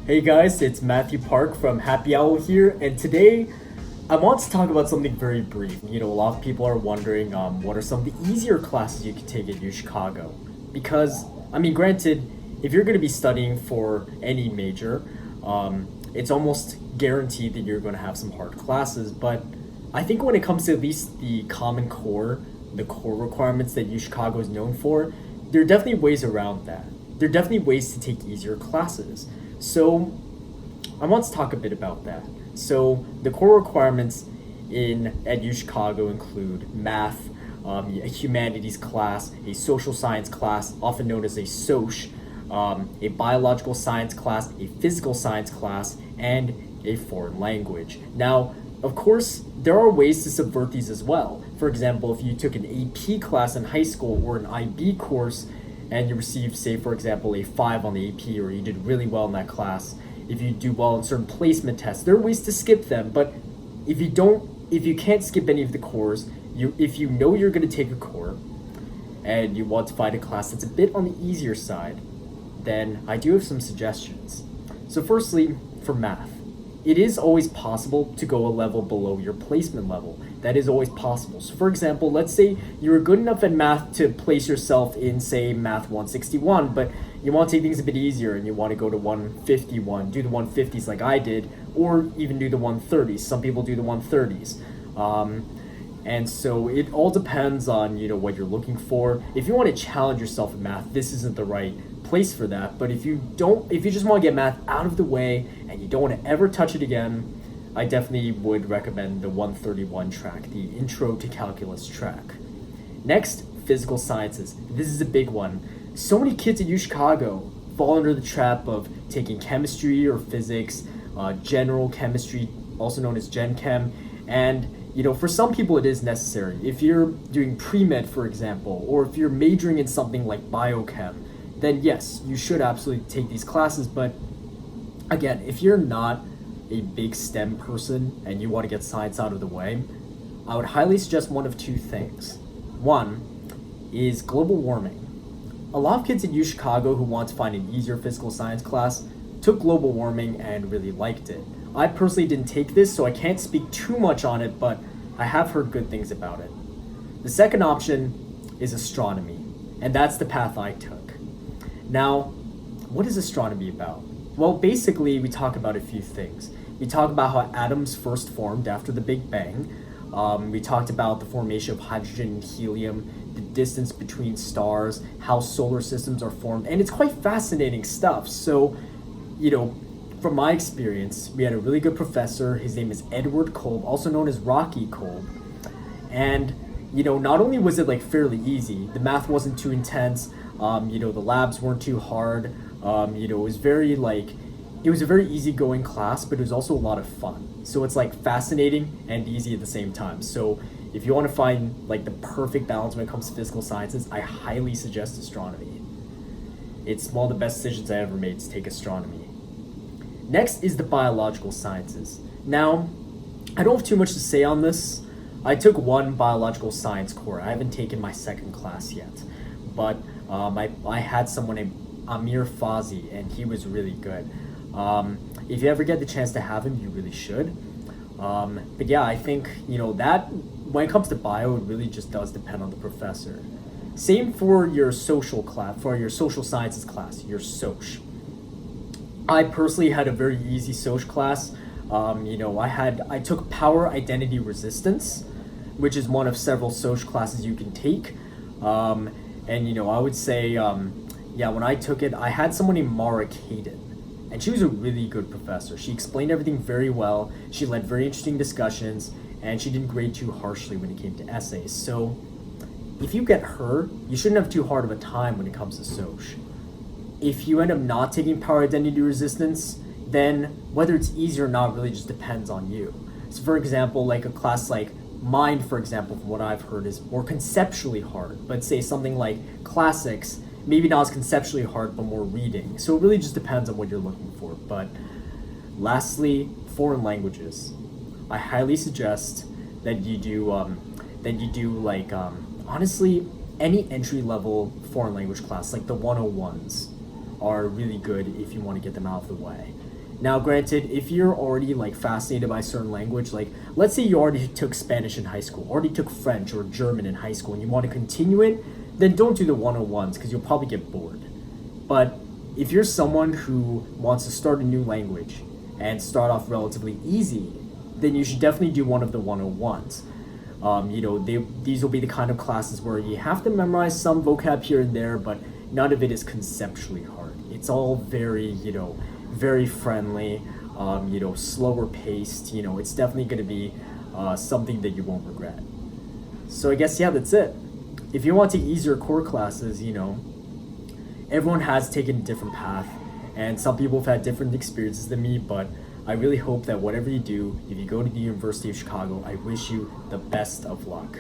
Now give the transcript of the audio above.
Hey guys, it's Matthew Park from Happy Owl here, and today I want to talk about something very brief. A lot of people are wondering what are some of the easier classes you can take at UChicago. Because, granted, if you're going to be studying for any major, it's almost guaranteed that you're going to have some hard classes, but I think when it comes to at least the common core, the core requirements that UChicago is known for, there are definitely ways around that. There are definitely ways to take easier classes. So I want to talk a bit about that. So the core requirements at UChicago include math, a humanities class, a social science class, often known as a soc, a biological science class, a physical science class, and a foreign language. Now, of course, there are ways to subvert these as well. For example, if you took an AP class in high school or an IB course and you received, say, for example, a 5 on the AP, or you did really well in that class, if you do well in certain placement tests, there are ways to skip them. But if you can't skip any of the cores, if you know you're going to take a core and you want to find a class that's a bit on the easier side, then I do have some suggestions. So firstly, for math, it is always possible to go a level below your placement level. That is always possible. So for example, let's say you were good enough at math to place yourself in, say, math 161, but you want to take things a bit easier and you want to go to 151, do the 150s like I did, or even do the 130s. Some people do the 130s. And so it all depends on, what you're looking for. If you want to challenge yourself in math, this isn't the right place for that. But if you just want to get math out of the way and you don't want to ever touch it again, I definitely would recommend the 131 track, the Intro to Calculus track. Next, physical sciences. This is a big one. So many kids at UChicago fall under the trap of taking chemistry or physics, general chemistry, also known as Gen Chem, and for some people it is necessary. If you're doing pre-med, for example, or if you're majoring in something like biochem, then yes, you should absolutely take these classes. But again, if you're not a big STEM person and you want to get science out of the way, I would highly suggest one of two things. One is global warming. A lot of kids at UChicago who want to find an easier physical science class took global warming and really liked it. I personally didn't take this, so I can't speak too much on it, but I have heard good things about it. The second option is astronomy, and that's the path I took. Now, what is astronomy about? Well, basically, we talk about a few things. We talk about how atoms first formed after the Big Bang. We talked about the formation of hydrogen and helium, the distance between stars, how solar systems are formed, and it's quite fascinating stuff. So, from my experience, we had a really good professor. His name is Edward Kolb, also known as Rocky Kolb. And, not only was it fairly easy, the math wasn't too intense, the labs weren't too hard, it was a very easygoing class, but it was also a lot of fun. So it's fascinating and easy at the same time. So if you want to find the perfect balance when it comes to physical sciences, I highly suggest astronomy. It's one of the best decisions I ever made to take astronomy. Next is the biological sciences. Now, I don't have too much to say on this. I took one biological science core. I haven't taken my second class yet, but I had someone named Amir Fazi, and he was really good. If you ever get the chance to have him, you really should. But yeah, I think, that when it comes to bio, it really just does depend on the professor. Same for your social class, for your social sciences class, your soc. I personally had a very easy soc class. I took power identity resistance, which is one of several soc classes you can take. And I would say, when I took it, I had someone named Mara Caden. And she was a really good professor. She explained everything very well. She led very interesting discussions, and she didn't grade too harshly when it came to essays. So if you get her, you shouldn't have too hard of a time when it comes to soc. If you end up not taking power identity resistance, then whether it's easy or not really just depends on you. So for example, a class like mine, for example, from what I've heard, is more conceptually hard. But say something like classics, maybe not as conceptually hard, but more reading. So it really just depends on what you're looking for. But lastly, foreign languages. I highly suggest that you do honestly, any entry-level foreign language class, like the 101s, are really good if you want to get them out of the way. Now, granted, if you're already like fascinated by a certain language, like let's say you already took Spanish in high school, already took French or German in high school, and you want to continue it, then don't do the 101s because you'll probably get bored. But if you're someone who wants to start a new language and start off relatively easy, then you should definitely do one of the 101s. These will be the kind of classes where you have to memorize some vocab here and there, but none of it is conceptually hard. It's all very, very friendly, slower paced. It's definitely going to be something that you won't regret. So I guess, yeah, that's it. If you want to easier core classes, everyone has taken a different path, and some people have had different experiences than me, but I really hope that whatever you do, if you go to the University of Chicago, I wish you the best of luck.